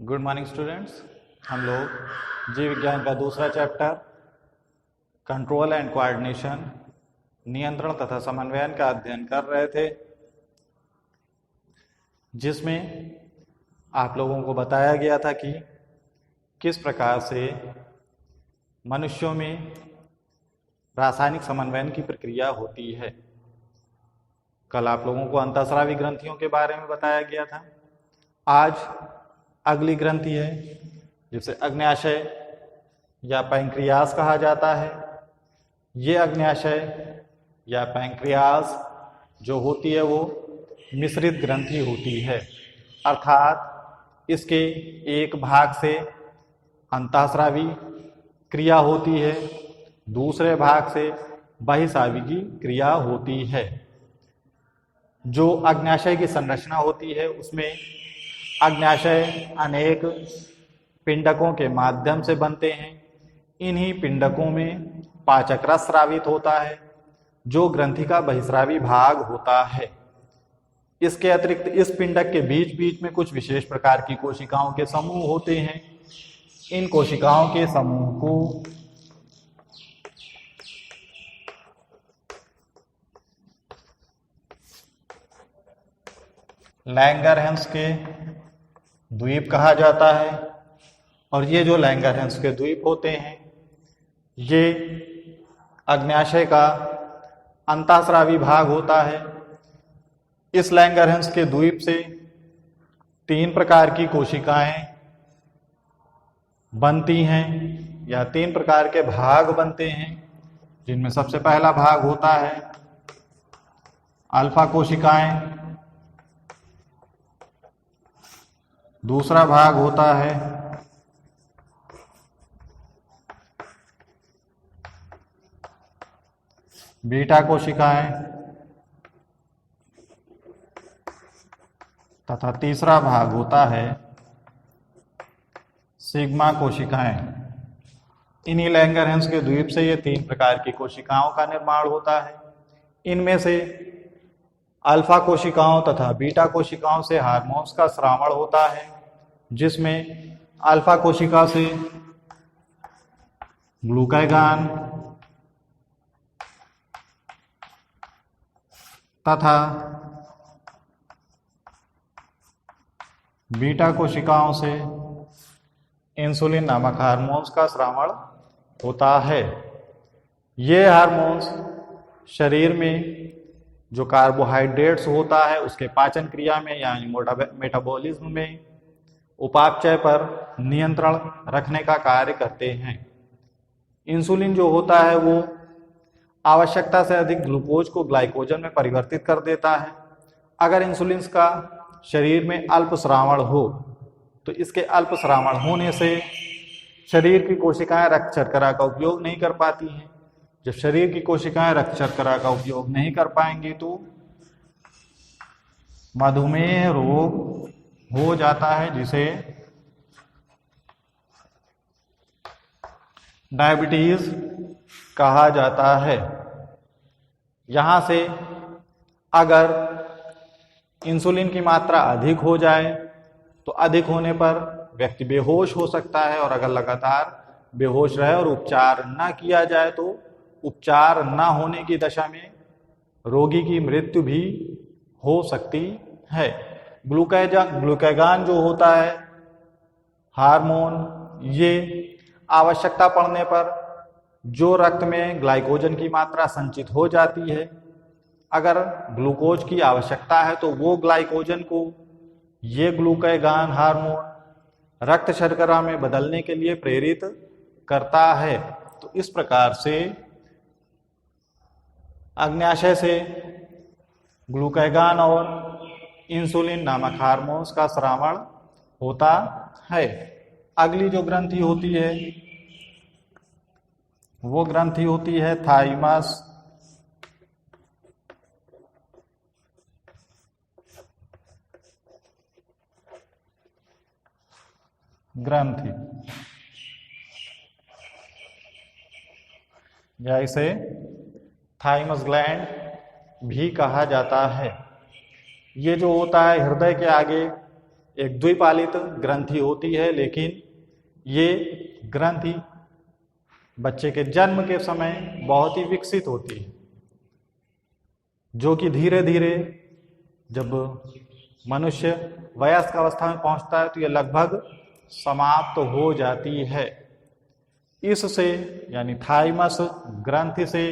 Good morning students. हम लोग जीव विज्ञान का दूसरा चैप्टर कंट्रोल एंड कोऑर्डिनेशन, नियंत्रण तथा समन्वयन का अध्ययन कर रहे थे, जिसमें आप लोगों को बताया गया था कि किस प्रकार से मनुष्यों में रासायनिक समन्वयन की प्रक्रिया होती है। कल आप लोगों को अंतःस्रावी ग्रंथियों के बारे में बताया गया था। आज अगली ग्रंथि है जिसे अग्न्याशय या पैंक्रियास कहा जाता है। ये अग्न्याशय या पैंक्रियास जो होती है वो मिश्रित ग्रंथि होती है, अर्थात इसके एक भाग से अंतःस्रावी क्रिया होती है, दूसरे भाग से बहिस्रावी क्रिया होती है। जो अग्न्याशय की संरचना होती है उसमें अग्न्याशय अनेक पिंडकों के माध्यम से बनते हैं। इन्हीं पिंडकों में पाचक रस स्रावित होता है जो ग्रंथि का बहिस्रावी भाग होता है। इसके अतिरिक्त इस पिंडक के बीच बीच में कुछ विशेष प्रकार की कोशिकाओं के समूह होते हैं। इन कोशिकाओं के समूह को लैंगरहैंस के द्वीप कहा जाता है। और ये जो लैंगरहैंस के द्वीप होते हैं ये अग्न्याशय का अंतःस्रावी भाग होता है। इस लैंगरहैंस के द्वीप से 3 प्रकार की कोशिकाएं बनती हैं या 3 प्रकार के भाग बनते हैं, जिनमें सबसे पहला भाग होता है अल्फा कोशिकाएं, दूसरा भाग होता है बीटा कोशिकाएं तथा तीसरा भाग होता है सिग्मा कोशिकाएं। इन्हीं लैंगरहैंस के द्वीप से ये 3 प्रकार की कोशिकाओं का निर्माण होता है। इनमें से अल्फा कोशिकाओं तथा बीटा कोशिकाओं से हार्मोन्स का स्रावण होता है, जिसमें अल्फा कोशिका से ग्लूकागॉन तथा बीटा कोशिकाओं से इंसुलिन नामक हार्मोन्स का स्रावण होता है। ये हार्मोन्स शरीर में जो कार्बोहाइड्रेट्स होता है उसके पाचन क्रिया में यानी मेटाबॉलिज्म में उपापचय पर नियंत्रण रखने का कार्य करते हैं। इंसुलिन जो होता है वो आवश्यकता से अधिक ग्लूकोज को ग्लाइकोजन में परिवर्तित कर देता है। अगर इंसुलिन का शरीर में अल्प स्रावण हो तो इसके अल्प स्रावण होने से शरीर की कोशिकाएं रक्त शर्करा का उपयोग नहीं कर पाती हैं। जब शरीर की कोशिकाएं रक्त शर्करा का उपयोग नहीं कर पाएंगी तो मधुमेह रोग हो जाता है, जिसे डायबिटीज कहा जाता है। यहां से अगर इंसुलिन की मात्रा अधिक हो जाए तो अधिक होने पर व्यक्ति बेहोश हो सकता है, और अगर लगातार बेहोश रहे और उपचार न किया जाए तो उपचार न होने की दशा में रोगी की मृत्यु भी हो सकती है। ग्लूकागॉन जो होता है हार्मोन, ये आवश्यकता पड़ने पर जो रक्त में ग्लाइकोजन की मात्रा संचित हो जाती है, अगर ग्लूकोज की आवश्यकता है तो वो ग्लाइकोजन को ये ग्लूकागॉन हार्मोन रक्त शर्करा में बदलने के लिए प्रेरित करता है। तो इस प्रकार से अग्न्याशय से ग्लूकागॉन और इंसुलिन नामक हार्मोन्स का स्रावण होता है। अगली जो ग्रंथि होती है वो ग्रंथि होती है थाइमस ग्रंथि, या इसे थाइमस ग्लैंड भी कहा जाता है। ये जो होता है हृदय के आगे एक द्विपालित ग्रंथि होती है, लेकिन ये ग्रंथि बच्चे के जन्म के समय बहुत ही विकसित होती है, जो कि धीरे धीरे जब मनुष्य वयस्क अवस्था में पहुंचता है तो यह लगभग समाप्त हो जाती है। इससे यानी थाइमस ग्रंथि से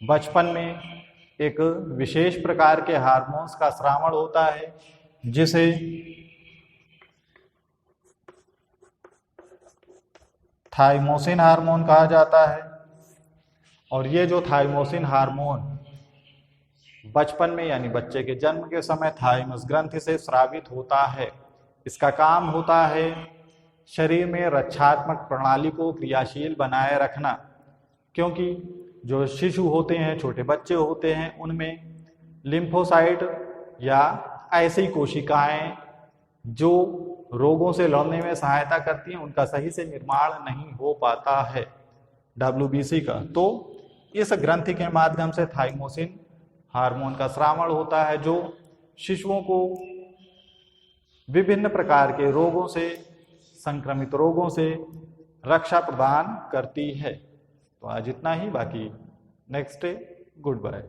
बचपन में एक विशेष प्रकार के हार्मोन्स का स्रावण होता है, जिसे थाइमोसिन हार्मोन कहा जाता है। और ये जो थाइमोसिन हार्मोन बचपन में यानी बच्चे के जन्म के समय थाइमस ग्रंथि से स्रावित होता है। इसका काम होता है शरीर में रक्षात्मक प्रणाली को क्रियाशील बनाए रखना, क्योंकि जो शिशु होते हैं, छोटे बच्चे होते हैं, उनमें लिम्फोसाइट या ऐसी कोशिकाएं जो रोगों से लड़ने में सहायता करती हैं, उनका सही से निर्माण नहीं हो पाता है, WBC का। तो इस ग्रंथि के माध्यम से थाइमोसिन हार्मोन का स्रावण होता है, जो शिशुओं को विभिन्न प्रकार के रोगों से, संक्रमित रोगों से रक्षा प्रदान करती है। तो आज इतना ही, बाकी नेक्स्ट डे। Good bye.